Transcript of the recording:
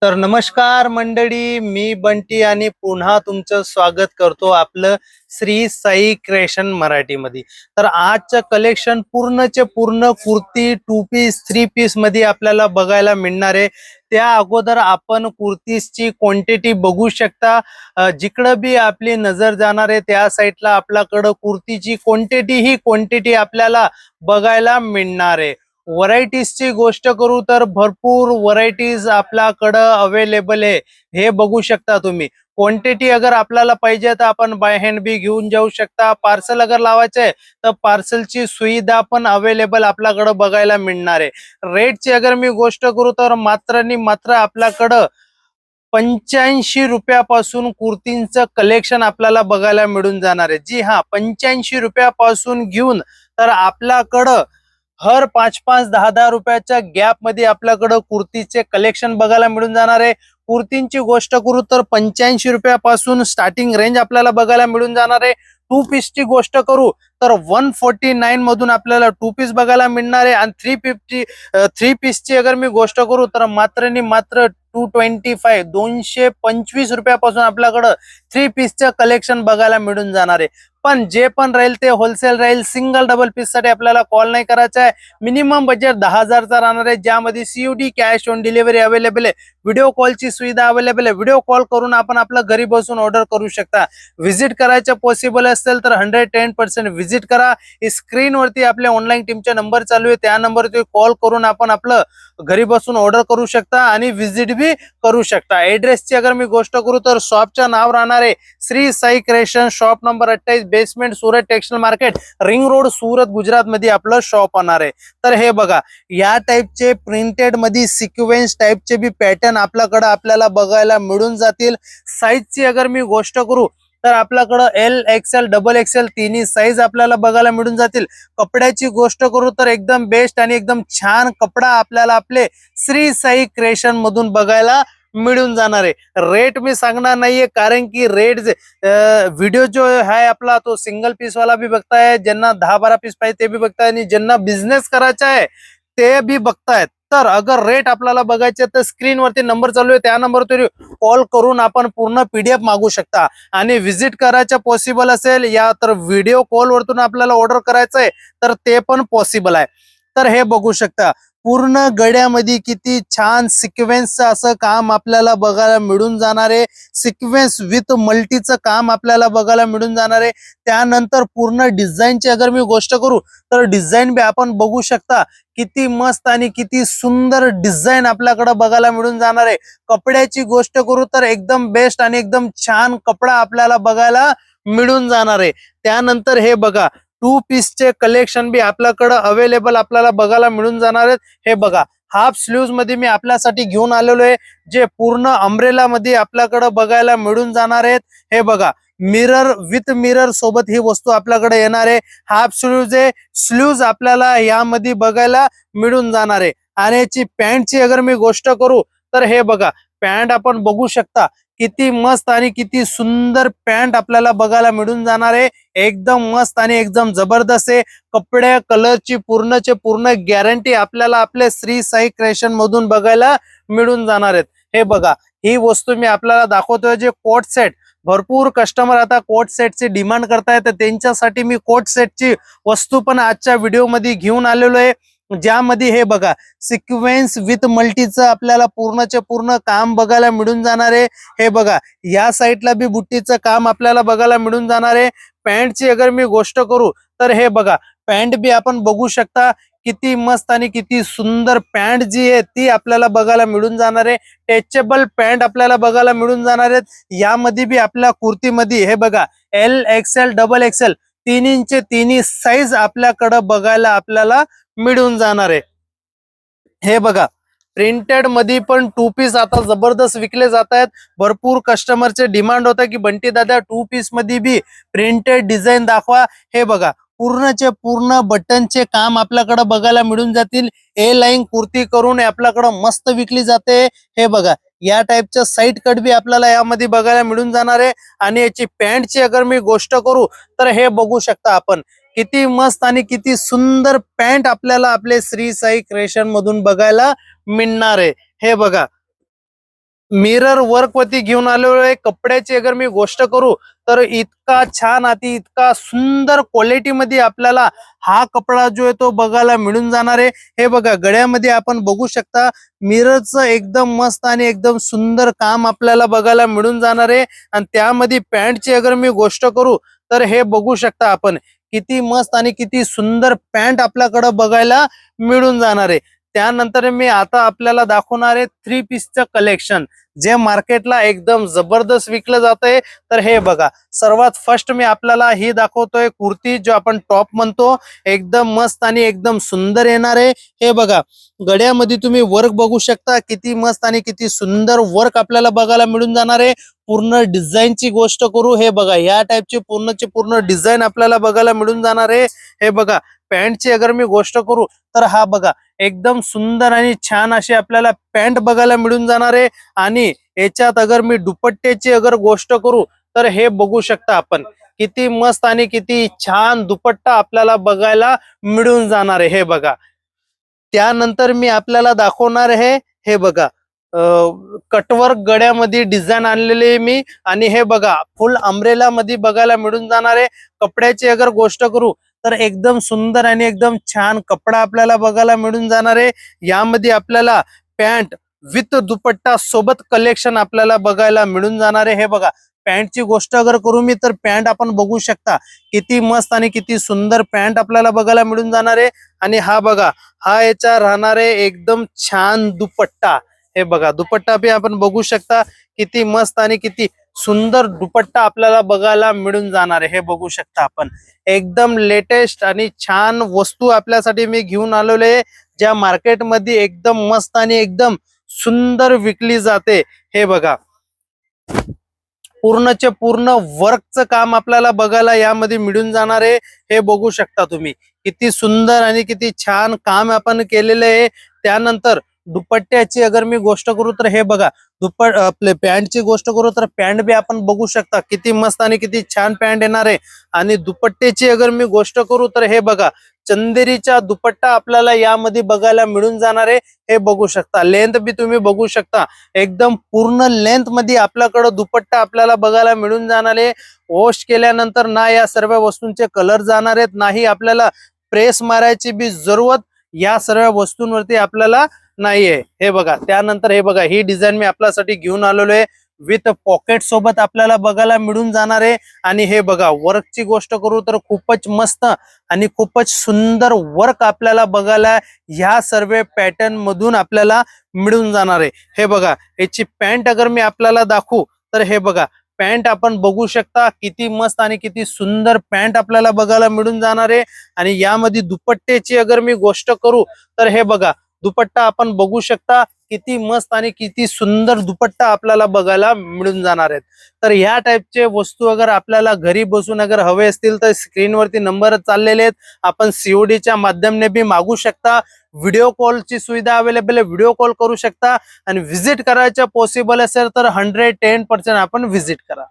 तर नमस्कार मंडळी, मी बंटी आणि पुन्हा तुमचं स्वागत करतो आपलं श्री साई क्रिएशन मराठीमध्ये। तर आजचं कलेक्शन पूर्णचे पूर्ण kurti, two piece, three piece मध्ये आपल्याला बघायला मिळणार आहे। त्या अगोदर आपण कुर्तीजची क्वांटिटी बघू शकता। जिकडं बी आपली नजर जाणार आहे त्या साईडला आपल्याकडं कुर्तीची क्वांटिटी आपल्याला बघायला मिळणार आहे। व्हरायटीजची गोष्ट करू तर भरपूर व्हरायटीज आपल्याकडं अवेलेबल आहे। हे बघू शकता तुम्ही। क्वांटिटी अगर आपल्याला पाहिजे तर आपण बाय हँड बी घेऊन जाऊ शकता। पार्सल अगर लावायचं आहे तर पार्सलची सुविधा पण अवेलेबल आपल्याकडं बघायला मिळणार आहे। रेटची अगर मी गोष्ट करू तर मात्र आणि मात्र आपल्याकडं 85 रुपयापासून कुर्तींचं कलेक्शन आपल्याला बघायला मिळून जाणार आहे। जी हा, 85 रुपयापासून घेऊन तर आपल्याकडं हर 5-5, 10-10 रुपयाच्या गॅप मध्ये आपल्याकडं कुर्तीचे कलेक्शन बघायला मिळून जाणार आहे। कुर्तींची गोष्ट करू तर 85 रुपयापासून स्टार्टिंग रेंज आपल्याला बघायला मिळून जाणार आहे। टू पीसची गोष्ट करू तर 149 मधून आपल्याला टू पीस बघायला मिळणार आहे आणि 3 पीसची अगर मी गोष्ट करू तर मात्र आणि मात्र 225 रुपयापासून आपल्याकडं थ्री पीसचं कलेक्शन बघायला मिळून जाणार आहे। पण जे पण राहील ते होलसेल राहील। सिंगल डबल पीस साठी आपल्याला कॉल नाही करायचा आहे। मिनिमम बजेट 10,000चा राहणार आहे, ज्यामध्ये COD cash on delivery available आहे। व्हिडिओ कॉलची सुविधा अवेलेबल आहे। व्हिडिओ कॉल करून आपण आपल्या घरी बसून ऑर्डर करू शकता। व्हिजिट करायचं पॉसिबल असेल तर 110% व्हिजिट करा। स्क्रीनवरती आपल्या ऑनलाईन टीमचा नंबर चालू आहे, त्या नंबरवरती कॉल करून आपण आपलं घरी बसून ऑर्डर करू शकता आणि व्हिजिट भी करू शकता। ऍड्रेसची अगर मी गोष्ट करू तर शॉपचं नाव राहणार आहे Shri Sai creation, shop number 28, basement, Surat textile market, ring road, Surat, Gujarat मध्ये आपलं शॉप होणार आहे। तर हे बघा, या टाइपचे प्रिंटेड मध्ये सिक्वेन्स टाइपचे बी पॅटर्न आपल्याकडे आपल्याला बघायला मिळून जातील। साईजची अगर मी गोष्ट करू तर आपल्याकडं एल, एक्सेल, डबल एक्सेल तिन्ही साईज आपल्याला बघायला मिळून जातील। कपड्याची गोष्ट करू तर एकदम बेस्ट आणि एकदम छान कपडा आपल्याला आपले श्री साई क्रिएशन मधून बघायला मिळून जाणार आहे। रेट मी सांगणार नाहीये, कारण की रेट व्हिडिओ जो आहे आपला तो सिंगल पीस वाला भी बघताय, ज्यांना 10-12 पीस पाहिजे ते भी बघताय आणि ज्यांना बिझनेस करायचा आहे ते भी बघतायत। तर अगर रेट आपल्याला बघायचे तर स्क्रीनवरती नंबर चालू आहे, त्या नंबरवर कॉल करून आपण पूर्ण पीडीएफ मागू शकता। आणि व्हिजिट करायचं पॉसिबल असेल या तर व्हिडिओ कॉल वरतून आपल्याला ऑर्डर करायचंय तर ते पण पॉसिबल आहे। तर हे बघू शकता, पूर्ण गड्यामध्ये किती छान सिक्वेन्सचं असं काम आपल्याला बघायला मिळून जाणार आहे। सिक्वेन्स विथ मल्टीचं काम आपल्याला बघायला मिळून जाणार आहे। त्यानंतर पूर्ण डिझाईनची अगर मी गोष्ट करू तर डिझाईन बी आपण बघू शकता, किती मस्त आणि किती सुंदर डिझाईन आपल्याकडे बघायला मिळून जाणार आहे। कपड्याची गोष्ट करू तर एकदम बेस्ट आणि एकदम छान कपडा आपल्याला बघायला मिळून जाणार आहे। त्यानंतर हे बघा, टू पीसचे कलेक्शन बी आपल्याकडे अवेलेबल आपल्याला बघायला मिळून जाणार आहेत। हे बघा, हाफ स्लीव्ज मध्ये मी आपल्यासाठी घेऊन आलेलो आहे, जे पूर्ण अम्ब्रेला मध्ये आपल्याकडे बघायला मिळून जाणार आहेत। हे बघा, मिरर विथ मिरर सोबत ही वस्तू आपल्याकडे येणार आहे। हाफ स्लीव्ज आहे, स्लीव्ज आपल्याला यामध्ये बघायला मिळून जाणार आहे। आणि याची पॅन्टची अगर मी गोष्ट करू तर हे बघा, पॅन्ट आपण बघू शकता, किती मस्त आणि किती सुंदर पॅन्ट आपल्याला बघायला मिळून जाणार आहे। एकदम मस्त आणि एकदम जबरदस्त आहे। कपड्या कलरची पूर्णचे पूर्ण गॅरंटी आपल्याला आपल्या श्री साई क्रिएशन मधून बघायला मिळून जाणार आहेत। हे बघा, ही वस्तू मी आपल्याला दाखवतोय, जे कोट सेट। भरपूर कस्टमर आता कोट सेटची डिमांड करतायत, तर त्यांच्यासाठी मी कोट सेटची वस्तू पण आजच्या व्हिडिओ मध्ये घेऊन आलेलो आहे, ज्यामध्ये हे बघा, सिक्वेन्स विथ मल्टीचं आपल्याला पूर्णचे पूर्ण काम बघायला मिळून जाणार आहे। हे बघा, या साईडला बी बुट्टीचं काम आपल्याला बघायला मिळून जाणार आहे। पॅन्टची अगर मी गोष्ट करू तर हे बघा, पॅन्ट बी आपण बघू शकता, किती मस्त आणि किती सुंदर पॅन्ट जी आहे ती आपल्याला बघायला मिळून जाणार आहे। टचेबल पॅन्ट आपल्याला बघायला मिळून जाणार आहेत। यामध्ये बी आपल्या कुर्तीमध्ये हे बघा, एल, एक्सेल, डबल एक्सेल तिन्हींचे तिन्ही साईज आपल्याकडे बघायला आपल्याला मिळून जाणार आहे। हे बघा, प्रिंटेड मध्ये पण टू पीस आता जबरदस्त विकले जात आहेत। भरपूर कस्टमरचे डिमांड होता की बंटी दादा टू पीस मध्ये बी प्रिंटेड डिझाईन दाखवा। हे बघा, पूर्णचे पूर्ण बटनचे काम आपल्याकडे बघायला मिळून जातील। ए लाईन कुर्ती करून आपल्याकडे मस्त विकली जाते। हे बघा, या टाइपच्या साईड कट बी आपल्याला यामध्ये बघायला मिळून जाणार आहे। आणि याची पॅन्टची अगर मी गोष्ट करू तर हे बघू शकता आपण, किती मस्त आणि किती सुंदर पॅन्ट आपल्याला आपले श्री साई क्रिएशन मधून बघायला मिळणार आहे। हे बघा, मिरर वर्क वरती घेऊन आलेलो आहे. कपड्याची अगर मी गोष्ट करू तर इतका छान अति इतका सुंदर क्वालिटी मध्ये आपल्याला हा कपडा जो आहे तो बघायला मिळून जाणार आहे. हे बघा गळ्यामध्ये आपण बघू शकता मिररचं एकदम मस्त आणि एकदम सुंदर काम आपल्याला बघायला मिळून जाणार आहे. आणि त्यामध्ये पॅन्टची अगर मी गोष्ट करू तर हे बघू शकता आपण किती मस्त आणि किती सुंदर पॅन्ट आपल्याकडे बघायला मिळून जाणार आहे. त्यानंतर मी आता आपल्याला दाखवणार आहे 3 पीसचं कलेक्शन जे मार्केटला एकदम जबरदस्त विकलं जातंय. तर हे बघा सर्वात फर्स्ट मी आपल्याला ही दाखवतोय कुर्ती जो आपण टॉप म्हणतो एकदम मस्त आणि एकदम सुंदर येणार आहे. हे बघा गळ्यामध्ये तुम्ही वर्क बघू शकता किती मस्त आणि किती सुंदर वर्क आपल्याला बघायला मिळून जाणार आहे. पूर्ण डिझाईनची गोष्ट करू हे बघा या टाइपची पूर्णची पूर्ण डिझाईन आपल्याला बघायला मिळून जाणार आहे. हे बघा पॅन्टची अगर मी गोष्ट करू तर हा बघा एकदम सुंदर आणि छान अशी आपल्याला पॅन्ट बघायला मिळून जाणार आहे. आणि याच्यात अगर मी दुपट्ट्याची अगर गोष्ट करू तर हे बघू शकता आपण किती मस्त आणि किती छान दुपट्टा आपल्याला बघायला मिळून जाणार आहे. हे बघा त्यानंतर मी आपल्याला दाखवणार आहे हे बघा कटवर्क गळ्यामध्ये डिझाईन आणलेली मी. आणि हे बघा फुल अम्ब्रेला मध्ये बघायला मिळून जाणार आहे. कपड्याची अगर गोष्ट करू तर एकदम सुंदर आणि एकदम छान कपडा आपल्याला बघायला मिळून जाणार आहे. यामध्ये आपल्याला पॅन्ट विथ दुपट्टा सोबत कलेक्शन आपल्याला बघायला मिळून जाणार आहे. हे बघा पॅन्टची गोष्ट अगर करू मी तर पॅन्ट आपण बघू शकता किती मस्त आणि किती सुंदर पॅन्ट आपल्याला बघायला मिळून जाणार आहे. आणि हा बघा हा याचा राहणार आहे एकदम छान दुपट्टा. हे बघा दुपट्टा बी आपण बघू शकता किती मस्त आणि किती सुंदर दुपट्टा आपल्याला बघायला मिळून जाणार आहे. हे बघू शकता आपण एकदम लेटेस्ट आणि छान वस्तू आपल्यासाठी मी घेऊन आलेलो आहे ज्या मार्केटमध्ये एकदम मस्त आणि एकदम सुंदर विकली जाते. हे बघा पूर्णचे पूर्ण वर्कचं काम आपल्याला बघायला यामध्ये मिळून जाणार आहे. हे बघू शकता तुम्ही किती सुंदर आणि किती छान काम आपण केलेलं आहे. त्यानंतर दुपट्ट्याची अगर मी गोष्ट करू तर हे बघा आपले पॅन्टची गोष्ट करू तर पॅन्ट बी आपण बघू शकता किती मस्त आणि किती छान पॅन्ट येणार आहे. आणि दुपट्ट्याची अगर मी गोष्ट करू तर हे बघा चंदेरीचा दुपट्टा आपल्याला यामध्ये बघायला मिळून जाणार आहे. हे बघू शकता लेंथ बी तुम्ही बघू शकता एकदम पूर्ण लेंथ मध्ये आपल्याकडे दुपट्टा आपल्याला बघायला मिळून जाणार आहे. वॉश केल्यानंतर ना या सर्व वस्तूंचे कलर जाणार आहेत नाही आपल्याला प्रेस मारायची बी जरूरत या सर्व वस्तूंवरती आपल्याला नाहीये. हे बघा त्यानंतर हे बघा ही डिझाईन मी आपल्यासाठी घेऊन आलेलो आहे विथ पॉकेट सोबत आपल्याला बघायला मिळून जाणार आहे. आणि हे बघा वर्कची गोष्ट करू तर खूपच मस्त आणि खूपच सुंदर वर्क आपल्याला बघायला ह्या सर्व पॅटर्न मधून आपल्याला मिळून जाणार आहे. हे बघा याची पॅन्ट अगर मी आपल्याला दाखवू तर हे बघा पॅन्ट आपण बघू शकता किती मस्त आणि किती सुंदर पॅन्ट आपल्याला बघायला मिळून जाणार आहे. आणि यामध्ये दुपट्ट्याची अगर मी गोष्ट करू तर हे बघा दुपट्टा आपण बघू शकता किती मस्त आणि किती सुंदर दुपट्टा आपल्याला बघायला मिळून जाणार आहेत. तर ह्या टाइपचे वस्तू अगर आपल्याला घरी बसून अगर हवे असतील तर स्क्रीनवरती नंबर चाललेले आहेत आपण सीओडीच्या माध्यमाने बी मागू शकता. व्हिडिओ कॉलची सुविधा अवेलेबल आहे व्हिडिओ कॉल करू शकता. आणि व्हिजिट करायचं पॉसिबल असेल तर 110% आपण व्हिजिट करा.